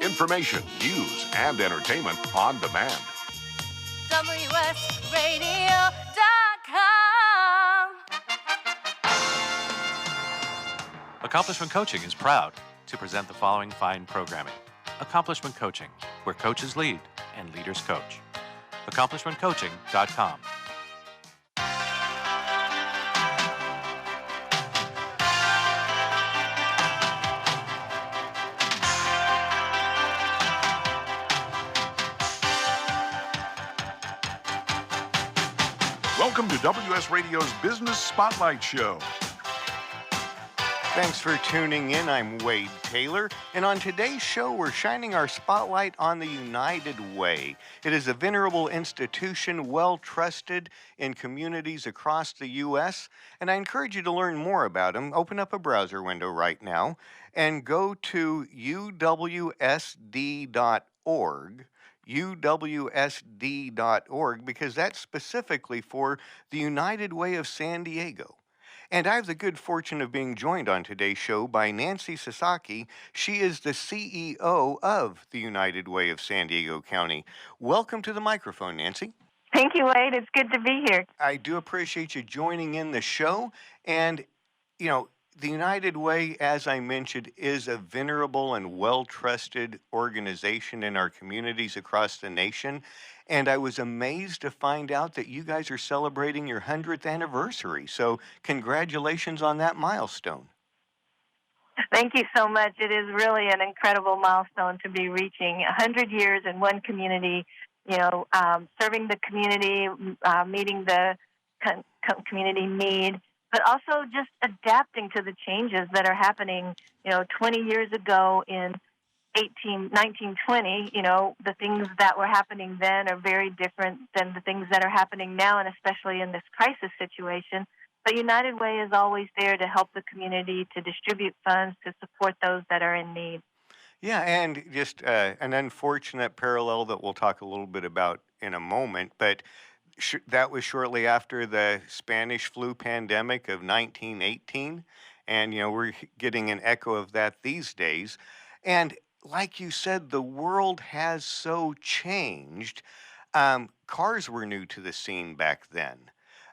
Information, news, and entertainment on demand. WSRadio.com. Accomplishment Coaching is proud to present the following fine programming. Accomplishment Coaching, where coaches lead and leaders coach. AccomplishmentCoaching.com. Welcome to WS Radio's Business Spotlight Show. Thanks for tuning in. I'm Wade Taylor, and on today's show, we're shining our spotlight on the United Way. It is a venerable institution, well trusted in communities across the U.S., and I encourage you to learn more about them. Open up a browser window right now and go to uwsd.org. uwsd.org, because that's specifically for the United Way of San Diego. And I have the good fortune of being joined on today's show by Nancy Sasaki. She is the CEO of the United Way of San Diego County. Welcome to the microphone, Nancy. Thank you, Wade. It's good to be here. I do appreciate you joining in the show. And, you know, the United Way, as I mentioned, is a venerable and well-trusted organization in our communities across the nation. And I was amazed to find out that you guys are celebrating your 100th anniversary. So congratulations on that milestone. Thank you so much. It is really an incredible milestone to be reaching 100 years in one community, serving the community, meeting the community need, but also just adapting to the changes that are happening, 20 years ago in 1920, the things that were happening then are very different than the things that are happening now, and especially in this crisis situation. But United Way is always there to help the community, to distribute funds, to support those that are in need. Yeah, and just an unfortunate parallel that we'll talk a little bit about in a moment, but that was shortly after the Spanish flu pandemic of 1918, and, we're getting an echo of that these days. And like you said, the world has so changed. Cars were new to the scene back then.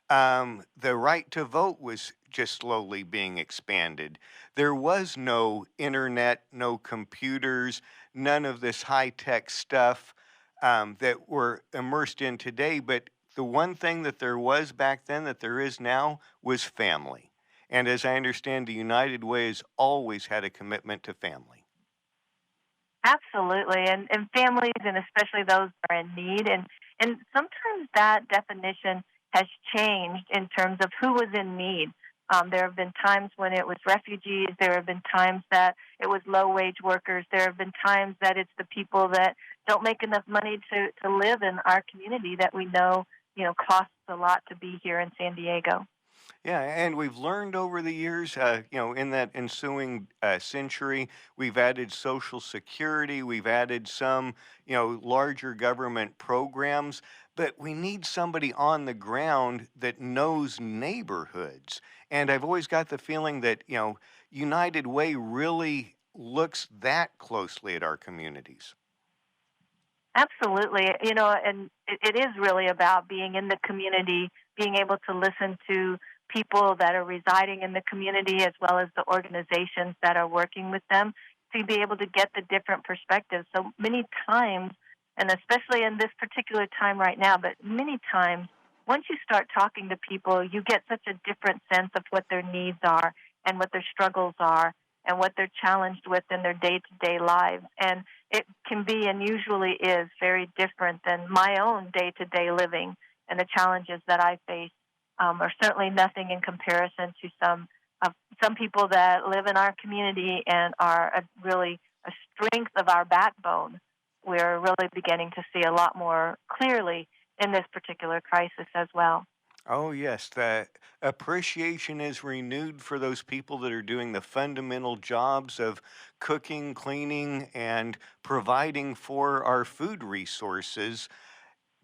The right to vote was just slowly being expanded. There was no internet, no computers, none of this high-tech stuff that we're immersed in today. But the one thing that there was back then that there is now was family. And as I understand, the United Way has always had a commitment to family. Absolutely, and families, and especially those that are in need. And sometimes that definition has changed in terms of who was in need. There have been times when it was refugees. There have been times that it was low-wage workers. There have been times that it's the people that don't make enough money to live in our community that we know, costs a lot to be here in San Diego. Yeah, and we've learned over the years, in that ensuing century, we've added Social Security, we've added some, larger government programs, but we need somebody on the ground that knows neighborhoods. And I've always got the feeling that, United Way really looks that closely at our communities. Absolutely, and it is really about being in the community, being able to listen to people that are residing in the community as well as the organizations that are working with them to be able to get the different perspectives. So many times, and especially in this particular time right now, but many times, once you start talking to people, you get such a different sense of what their needs are and what their struggles are and what they're challenged with in their day-to-day lives. And it can be, and usually is, very different than my own day-to-day living, and the challenges that I face are certainly nothing in comparison to some people that live in our community and are really a strength of our backbone. We're really beginning to see a lot more clearly in this particular crisis as well. Oh, yes. The appreciation is renewed for those people that are doing the fundamental jobs of cooking, cleaning, and providing for our food resources.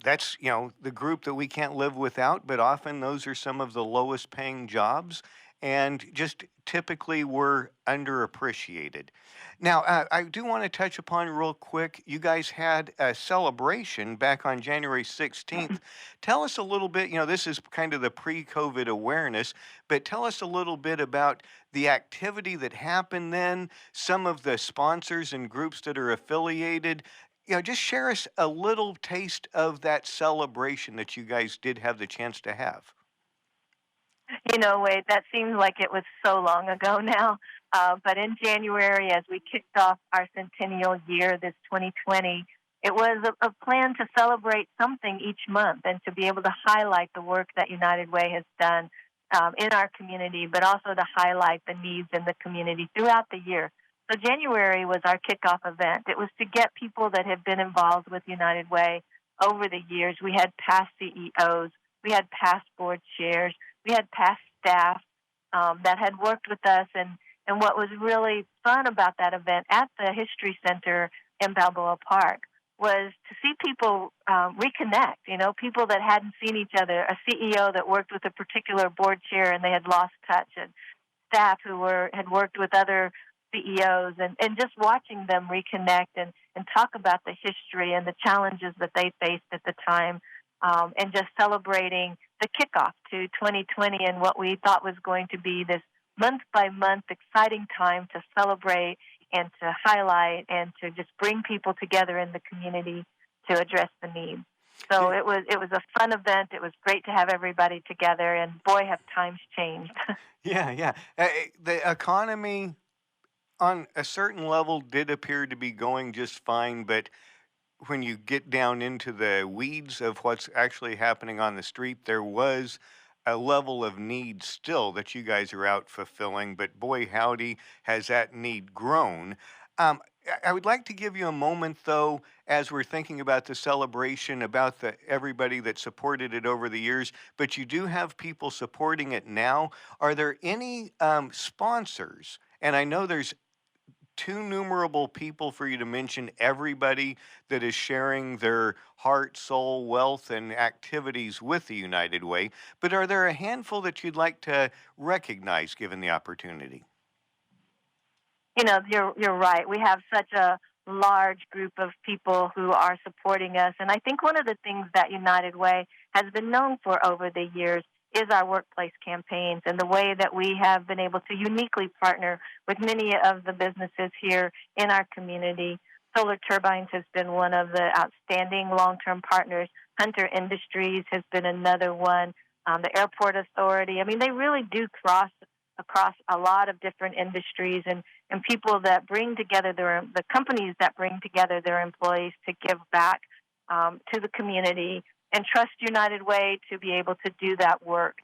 That's, the group that we can't live without, but often those are some of the lowest paying jobs. and just typically were underappreciated. Now, I do want to touch upon real quick. You guys had a celebration back on January 16th. Tell us a little bit. This is kind of the pre COVID awareness, but tell us a little bit about the activity that happened then, some of the sponsors and groups that are affiliated. Just share us a little taste of that celebration that you guys did have the chance to have. Wade, that seems like it was so long ago now. But in January, as we kicked off our centennial year, this 2020, it was a plan to celebrate something each month and to be able to highlight the work that United Way has done in our community, but also to highlight the needs in the community throughout the year. So January was our kickoff event. It was to get people that have been involved with United Way over the years. We had past CEOs, we had past board chairs, we had past staff that had worked with us. And what was really fun about that event at the History Center in Balboa Park was to see people reconnect, people that hadn't seen each other, a CEO that worked with a particular board chair and they had lost touch, and staff who had worked with other CEOs, and just watching them reconnect and talk about the history and the challenges that they faced at the time, and just celebrating the kickoff to 2020 and what we thought was going to be this month-by-month exciting time to celebrate and to highlight and to just bring people together in the community to address the needs. So it was a fun event. It was great to have everybody together, and boy, have times changed. Yeah, yeah. The economy on a certain level did appear to be going just fine, but when you get down into the weeds of what's actually happening on the street, there was a level of need still that you guys are out fulfilling. But boy, howdy, has that need grown. I would like to give you a moment, though, as we're thinking about the celebration, about everybody that supported it over the years. But you do have people supporting it now. Are there any sponsors? And I know there's too numerable people for you to mention everybody that is sharing their heart, soul, wealth, and activities with the United Way. But are there a handful that you'd like to recognize given the opportunity? You're right. We have such a large group of people who are supporting us. And I think one of the things that United Way has been known for over the years is our workplace campaigns and the way that we have been able to uniquely partner with many of the businesses here in our community. Solar Turbines has been one of the outstanding long-term partners. Hunter Industries has been another one. The Airport Authority. I mean, they really do cross across a lot of different industries and people that bring together the companies that bring together their employees to give back to the community and trust United Way to be able to do that work.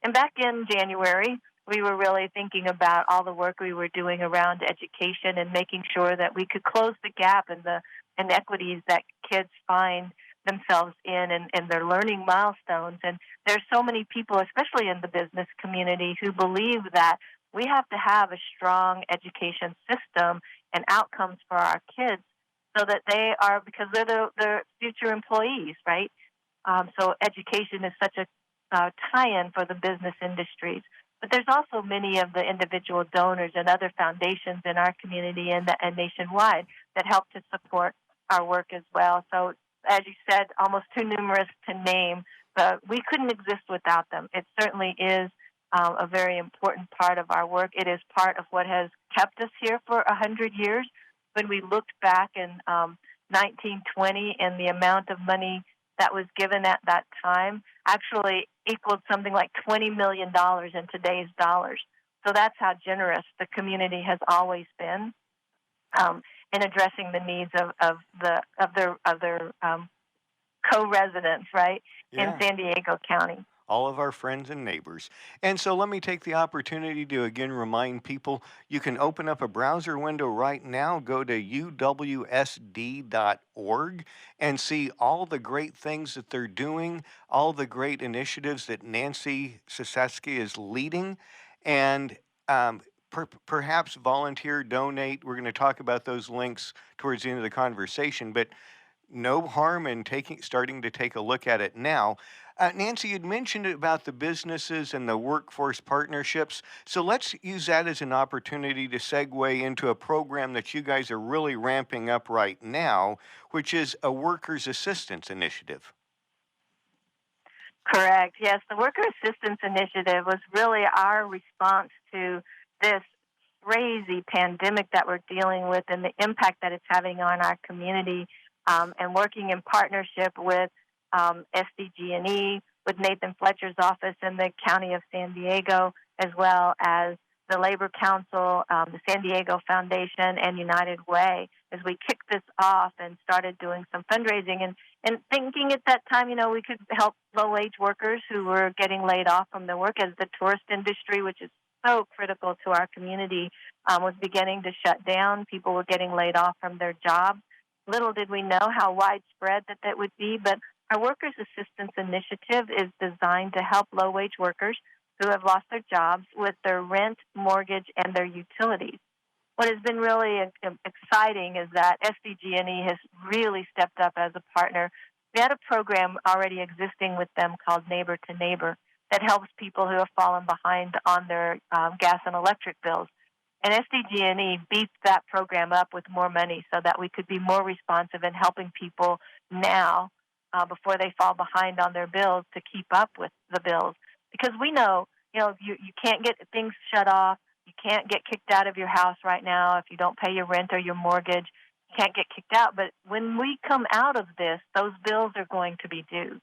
And back in January, we were really thinking about all the work we were doing around education and making sure that we could close the gap in the inequities that kids find themselves in and their learning milestones. And there's so many people, especially in the business community, who believe that we have to have a strong education system and outcomes for our kids so that because they're the future employees, right? So education is such a tie-in for the business industries. But there's also many of the individual donors and other foundations in our community and nationwide that help to support our work as well. So as you said, almost too numerous to name, but we couldn't exist without them. It certainly is a very important part of our work. It is part of what has kept us here for 100 years. When we looked back in 1920 and the amount of money that was given at that time actually equaled something like $20 million in today's dollars. So that's how generous the community has always been in addressing the needs of their co-residents, right, in San Diego County. All of our friends and neighbors. And so let me take the opportunity to again remind people you can open up a browser window right now, go to uwsd.org and see all the great things that they're doing, all the great initiatives that Nancy Saseski is leading, and perhaps volunteer, donate. We're going to talk about those links towards the end of the conversation, but no harm in starting to take a look at it now. Nancy, you'd mentioned about the businesses and the workforce partnerships. So let's use that as an opportunity to segue into a program that you guys are really ramping up right now, which is a workers' assistance initiative. Correct. Yes, the Worker Assistance Initiative was really our response to this crazy pandemic that we're dealing with and the impact that it's having on our community, and working in partnership with SDG&E, with Nathan Fletcher's office in the County of San Diego, as well as the Labor Council, the San Diego Foundation, and United Way, as we kicked this off and started doing some fundraising and thinking at that time, we could help low-wage workers who were getting laid off from their work, as the tourist industry, which is so critical to our community, was beginning to shut down. People were getting laid off from their jobs. Little did we know how widespread that would be, but our Workers Assistance Initiative is designed to help low-wage workers who have lost their jobs with their rent, mortgage, and their utilities. What has been really exciting is that SDG&E has really stepped up as a partner. We had a program already existing with them called Neighbor to Neighbor that helps people who have fallen behind on their gas and electric bills. And SDG&E beefed that program up with more money so that we could be more responsive in helping people now, before they fall behind on their bills, to keep up with the bills. Because we know, you can't get things shut off. You can't get kicked out of your house right now if you don't pay your rent or your mortgage. You can't get kicked out. But when we come out of this, those bills are going to be due.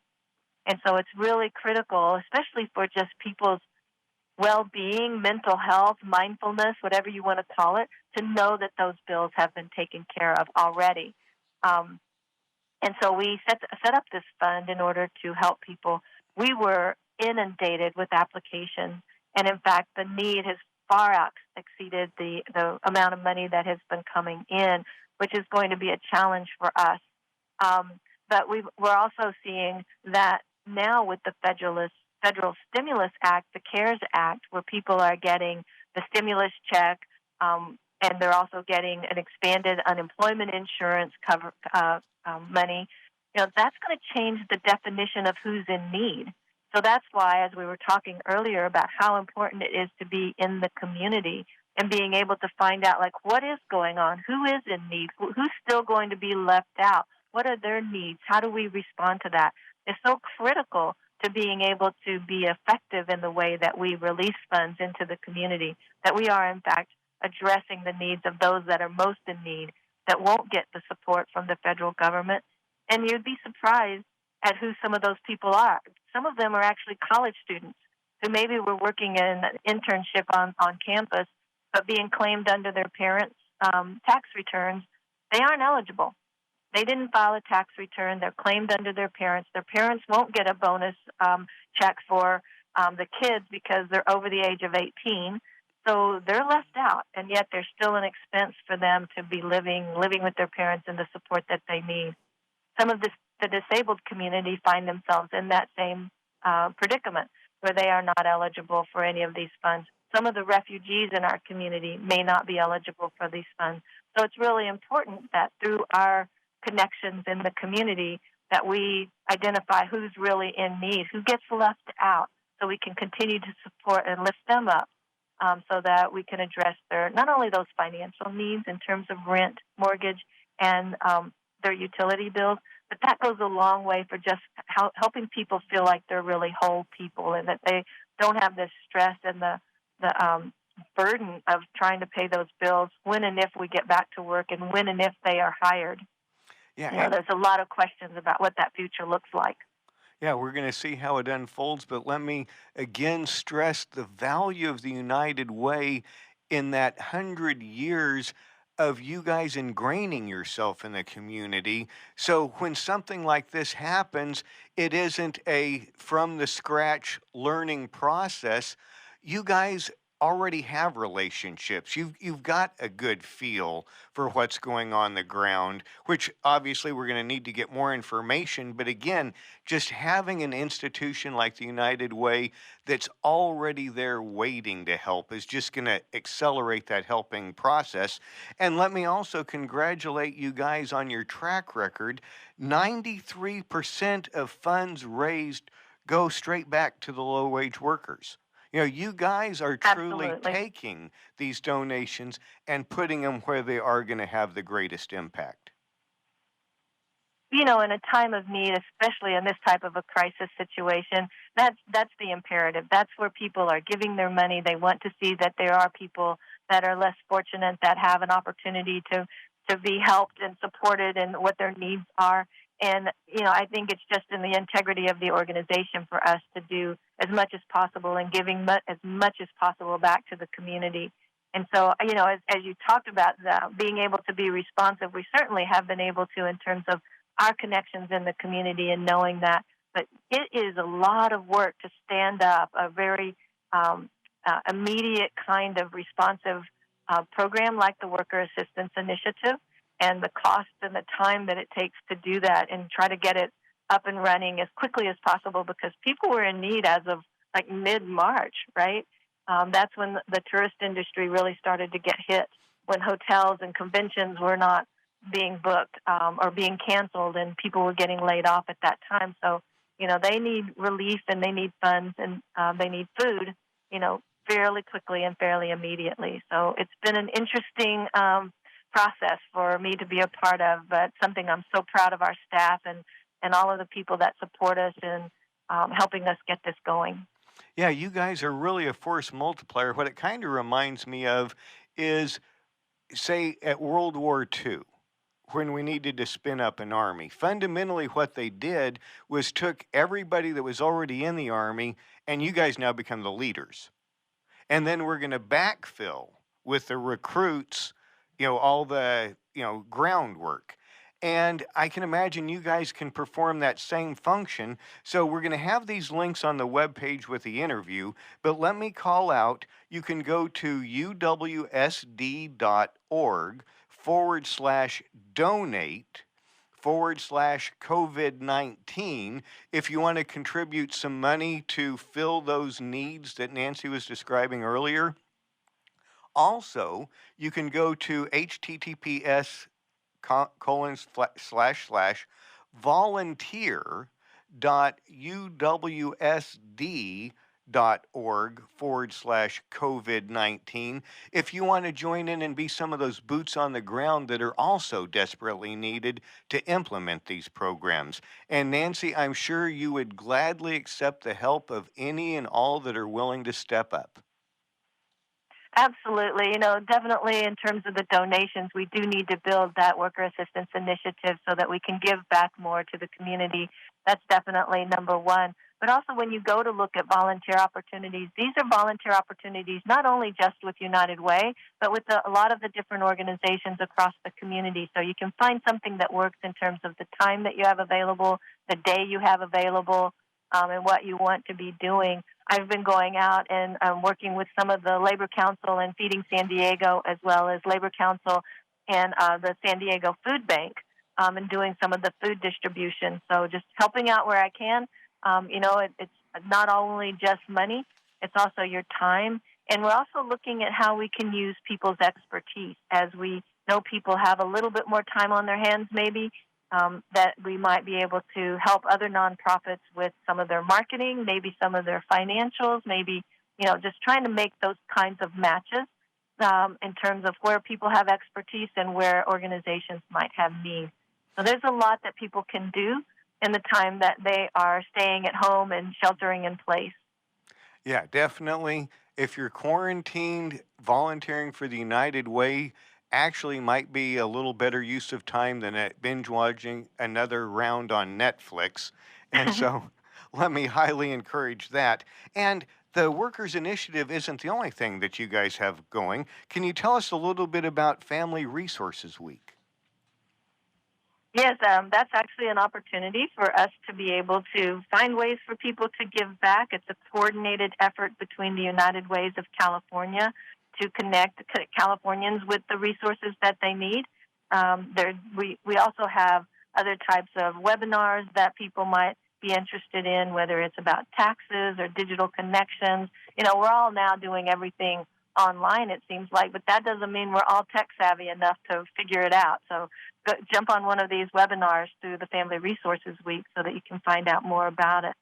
And so it's really critical, especially for just people's well-being, mental health, mindfulness, whatever you want to call it, to know that those bills have been taken care of already. And so we set up this fund in order to help people. We were inundated with applications, and in fact, the need has far out exceeded the amount of money that has been coming in, which is going to be a challenge for us. But we're also seeing that now with the Federal Stimulus Act, the CARES Act, where people are getting the stimulus check, and they're also getting an expanded unemployment insurance money. That's going to change the definition of who's in need. So that's why, as we were talking earlier about how important it is to be in the community and being able to find out, what is going on, who is in need, who's still going to be left out, what are their needs, how do we respond to that? It's so critical to being able to be effective in the way that we release funds into the community, that we are, in fact, addressing the needs of those that are most in need, that won't get the support from the federal government. And you'd be surprised at who some of those people are. Some of them are actually college students who maybe were working in an internship on campus, but being claimed under their parents' tax returns, they aren't eligible. They didn't file a tax return. They're claimed under their parents. Their parents won't get a bonus check for the kids because they're over the age of 18. So they're left out, and yet there's still an expense for them to be living with their parents and the support that they need. Some of the disabled community find themselves in that same predicament, where they are not eligible for any of these funds. Some of the refugees in our community may not be eligible for these funds. So it's really important that through our connections in the community that we identify who's really in need, who gets left out, so we can continue to support and lift them up, so that we can address not only those financial needs in terms of rent, mortgage, and their utility bills, but that goes a long way for just helping people feel like they're really whole people and that they don't have this stress and the burden of trying to pay those bills when and if we get back to work and when and if they are hired. Yeah, there's a lot of questions about what that future looks like. Yeah, we're going to see how it unfolds, but let me again stress the value of the United Way in that 100 years of you guys ingraining yourself in the community. So when something like this happens, it isn't a from the scratch learning process. You guys already have relationships. You've got a good feel for what's going on the ground, which obviously we're going to need to get more information. But again, just having an institution like the United Way that's already there waiting to help is just going to accelerate that helping process. And let me also congratulate you guys on your track record. 93% of funds raised go straight back to the low-wage workers. You guys are truly Absolutely. taking these donations and putting them where they are going to have the greatest impact. In a time of need, especially in this type of a crisis situation, that's the imperative. That's where people are giving their money. They want to see that there are people that are less fortunate that have an opportunity to be helped and supported in what their needs are. And I think it's just in the integrity of the organization for us to do as much as possible and giving as much as possible back to the community. And so, as you talked about being able to be responsive, we certainly have been able to in terms of our connections in the community and knowing that. But it is a lot of work to stand up a very immediate kind of responsive program like the Worker Assistance Initiative, and the cost and the time that it takes to do that and try to get it up and running as quickly as possible, because people were in need as of like mid-March, right? That's when the tourist industry really started to get hit, when hotels and conventions were not being booked or being canceled, and people were getting laid off at that time. So, they need relief and they need funds and they need food, fairly quickly and fairly immediately. So it's been an interesting process for me to be a part of, but something I'm so proud of our staff and all of the people that support us in helping us get this going. Yeah, you guys are really a force multiplier. What it kind of reminds me of is, say, at World War II, when we needed to spin up an army. Fundamentally, what they did was took everybody that was already in the army, and you guys now become the leaders. And then we're going to backfill with the recruits, all the, groundwork. And I can imagine you guys can perform that same function. So we're going to have these links on the webpage with the interview, but let me call out, you can go to uwsd.org/donate/COVID-19 if you want to contribute some money to fill those needs that Nancy was describing earlier. Also, you can go to volunteer.uwsd.org/COVID-19 if you want to join in and be some of those boots on the ground that are also desperately needed to implement these programs. And Nancy, I'm sure you would gladly accept the help of any and all that are willing to step up. Absolutely. Definitely in terms of the donations, we do need to build that Worker Assistance Initiative so that we can give back more to the community. That's definitely number one. But also when you go to look at volunteer opportunities, these are volunteer opportunities not only just with United Way, but with a lot of the different organizations across the community. So you can find something that works in terms of the time that you have available, the day you have available, and what you want to be doing. I've been going out and working with some of the Labor Council and Feeding San Diego, as well as Labor Council and the San Diego Food Bank, and doing some of the food distribution. So just helping out where I can. It's not only just money, it's also your time. And we're also looking at how we can use people's expertise. As we know people have a little bit more time on their hands maybe, that we might be able to help other nonprofits with some of their marketing, maybe some of their financials, maybe, just trying to make those kinds of matches in terms of where people have expertise and where organizations might have needs. So there's a lot that people can do in the time that they are staying at home and sheltering in place. Yeah, definitely. If you're quarantined, volunteering for the United Way actually might be a little better use of time than binge watching another round on Netflix. And so let me highly encourage that. And the Workers Initiative isn't the only thing that you guys have going. Can you tell us a little bit about Family Resources Week? Yes, that's actually an opportunity for us to be able to find ways for people to give back. It's a coordinated effort between the United Ways of California to connect Californians with the resources that they need. We also have other types of webinars that people might be interested in, whether it's about taxes or digital connections. We're all now doing everything online, it seems like, but that doesn't mean we're all tech savvy enough to figure it out. So jump on one of these webinars through the Family Resources Week so that you can find out more about it.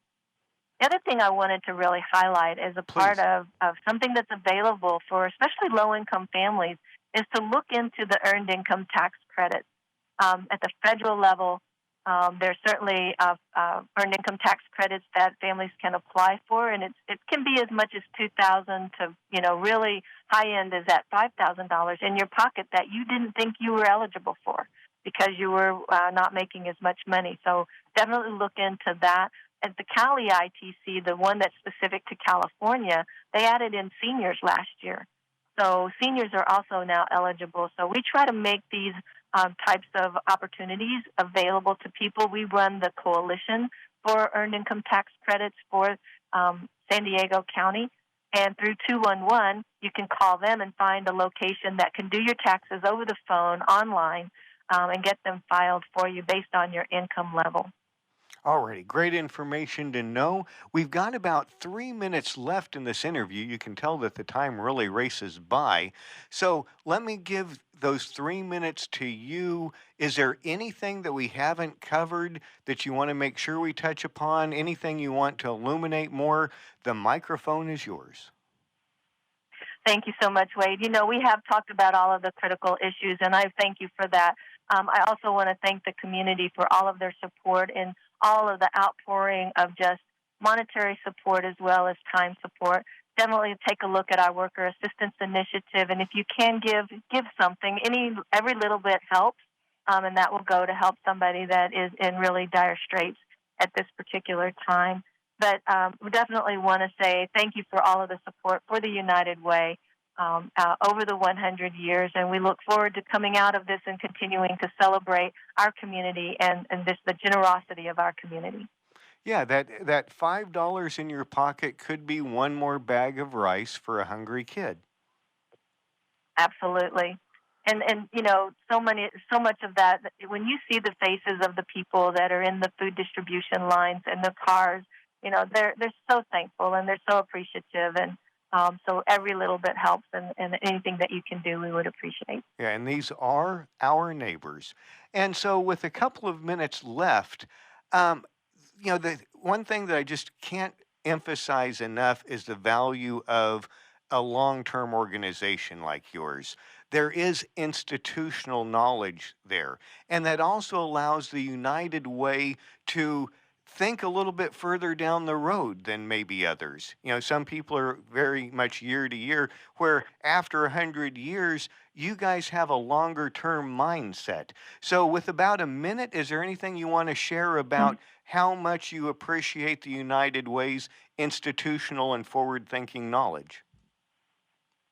The other thing I wanted to really highlight as a part Please. of something that's available for especially low-income families is to look into the earned income tax credits. At the federal level, there's certainly earned income tax credits that families can apply for, and it can be as much as $2,000 to really high end is at $5,000 in your pocket that you didn't think you were eligible for because you were not making as much money. So definitely look into that. At the Cali ITC, the one that's specific to California, they added in seniors last year. So seniors are also now eligible. So we try to make these types of opportunities available to people. We run the Coalition for Earned Income Tax Credits for San Diego County. And through 211, you can call them and find a location that can do your taxes over the phone, online, and get them filed for you based on your income level. Alrighty, great information to know. We've got about 3 minutes left in this interview. You can tell that the time really races by. So let me give those 3 minutes to you. Is there anything that we haven't covered that you want to make sure we touch upon? Anything you want to illuminate more? The microphone is yours. Thank you so much, Wade. We have talked about all of the critical issues, and I thank you for that. I also want to thank the community for all of their support and all of the outpouring of just monetary support as well as time support. Definitely take a look at our Worker Assistance Initiative, and if you can give something. Every little bit helps, and that will go to help somebody that is in really dire straits at this particular time. But we definitely want to say thank you for all of the support for the United Way over the 100 years, and we look forward to coming out of this and continuing to celebrate our community and the generosity of our community. Yeah, that $5 in your pocket could be one more bag of rice for a hungry kid. Absolutely. And so much of that, when you see the faces of the people that are in the food distribution lines and the cars, they're so thankful and they're so appreciative, and so every little bit helps, and anything that you can do, we would appreciate. Yeah, and these are our neighbors. And so, with a couple of minutes left, the one thing that I just can't emphasize enough is the value of a long-term organization like yours. There is institutional knowledge there, and that also allows the United Way to think a little bit further down the road than maybe others. Some people are very much year to year, where after 100 years, you guys have a longer term mindset. So, with about a minute, is there anything you want to share about how much you appreciate the United Way's institutional and forward thinking knowledge?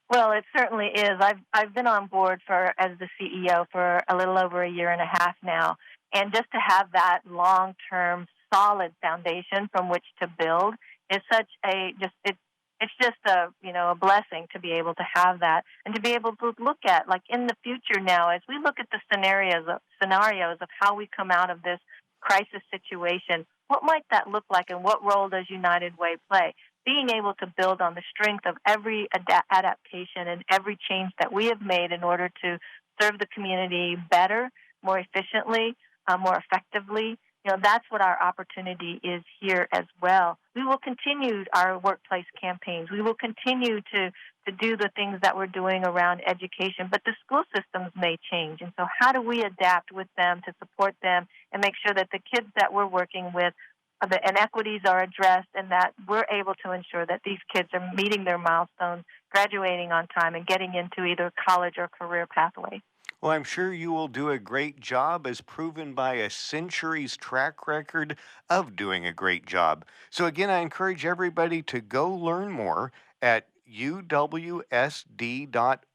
Well, it certainly is. I've been on board as the CEO for a little over a year and a half now, and just to have that long-term, solid foundation from which to build is such it's just a blessing to be able to have that and to be able to look at, like, in the future now, as we look at the scenarios of how we come out of this crisis situation. What might that look like, and what role does United Way play? Being able to build on the strength of every adaptation and every change that we have made in order to serve the community better, more efficiently, more effectively. That's what our opportunity is here as well. We will continue our workplace campaigns. We will continue to do the things that we're doing around education, but the school systems may change. And so how do we adapt with them to support them and make sure that the kids that we're working with, the inequities are addressed, and that we're able to ensure that these kids are meeting their milestones, graduating on time, and getting into either college or career pathway. Well, I'm sure you will do a great job, as proven by a century's track record of doing a great job. So, again, I encourage everybody to go learn more at uwsd.org,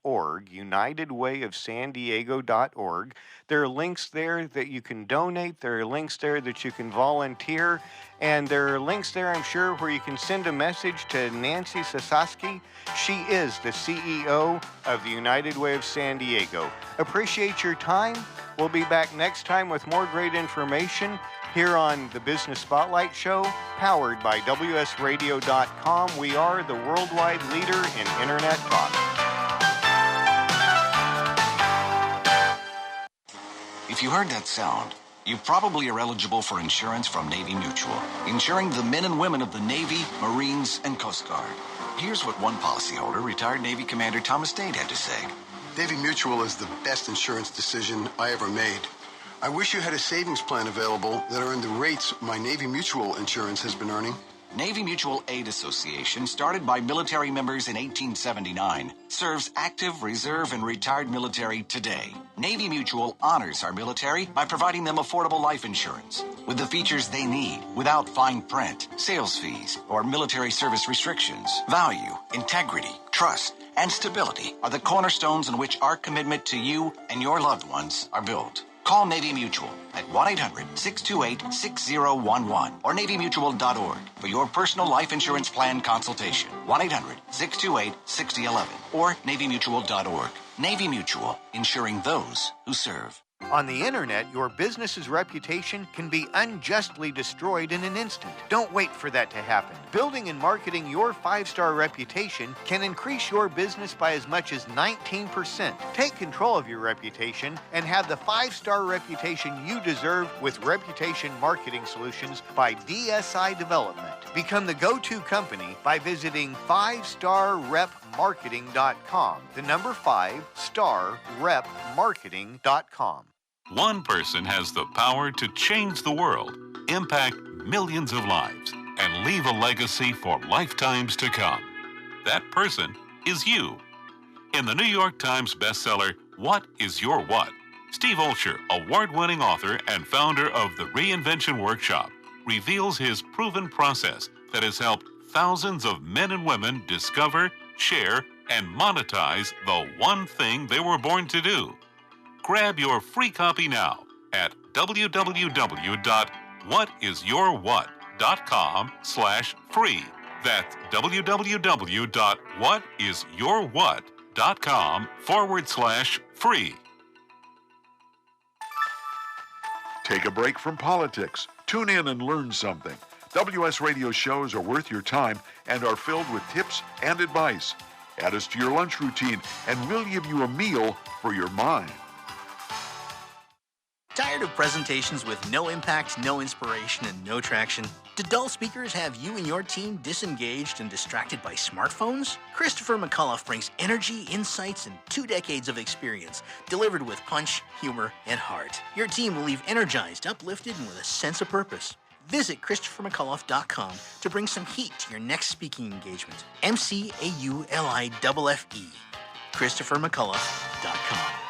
UnitedWayOfSanDiego.org. There are links there that you can donate. There are links there that you can volunteer. And there are links there, I'm sure, where you can send a message to Nancy Sasaski. She is the CEO of the United Way of San Diego. Appreciate your time. We'll be back next time with more great information here on the Business Spotlight Show, powered by WSRadio.com. We are the worldwide leader in Internet talk. If you heard that sound, You probably are eligible for insurance from Navy Mutual, insuring the men and women of the Navy, Marines, and Coast Guard. Here's what one policyholder, retired Navy Commander Thomas Dade, had to say. Navy Mutual is the best insurance decision I ever made. I wish you had a savings plan available that earned the rates my Navy Mutual insurance has been earning. Navy Mutual Aid Association, started by military members in 1879, serves active, reserve, and retired military today. Navy Mutual honors our military by providing them affordable life insurance with the features they need without fine print, sales fees, or military service restrictions. Value, integrity, trust, and stability are the cornerstones on which our commitment to you and your loved ones are built. Call Navy Mutual at 1-800-628-6011 or NavyMutual.org for your personal life insurance plan consultation. 1-800-628-6011 or NavyMutual.org. Navy Mutual, insuring those who serve. On the internet, your business's reputation can be unjustly destroyed in an instant. Don't wait for that to happen. Building and marketing your 5-star reputation can increase your business by as much as 19%. Take control of your reputation and have the 5-star reputation you deserve with Reputation Marketing Solutions by DSI Development. Become the go-to company by visiting 5starrepmarketing.com. The number 5starrepmarketing.com. One person has the power to change the world, impact millions of lives, and leave a legacy for lifetimes to come. That person is you. In the New York Times bestseller, What is Your What? Steve Olsher, award-winning author and founder of the Reinvention Workshop, reveals his proven process that has helped thousands of men and women discover, share, and monetize the one thing they were born to do. Grab your free copy now at www.whatisyourwhat.com/free. That's www.whatisyourwhat.com/free. Take a break from politics. Tune in and learn something. WS Radio shows are worth your time and are filled with tips and advice. Add us to your lunch routine, and we'll give you a meal for your mind. Tired of presentations with no impact, no inspiration, and no traction? Do dull speakers have you and your team disengaged and distracted by smartphones? Christopher McAuliffe brings energy, insights, and 2 decades of experience, delivered with punch, humor, and heart. Your team will leave energized, uplifted, and with a sense of purpose. Visit ChristopherMcAuliffe.com to bring some heat to your next speaking engagement. McAuliffe. ChristopherMcAuliffe.com.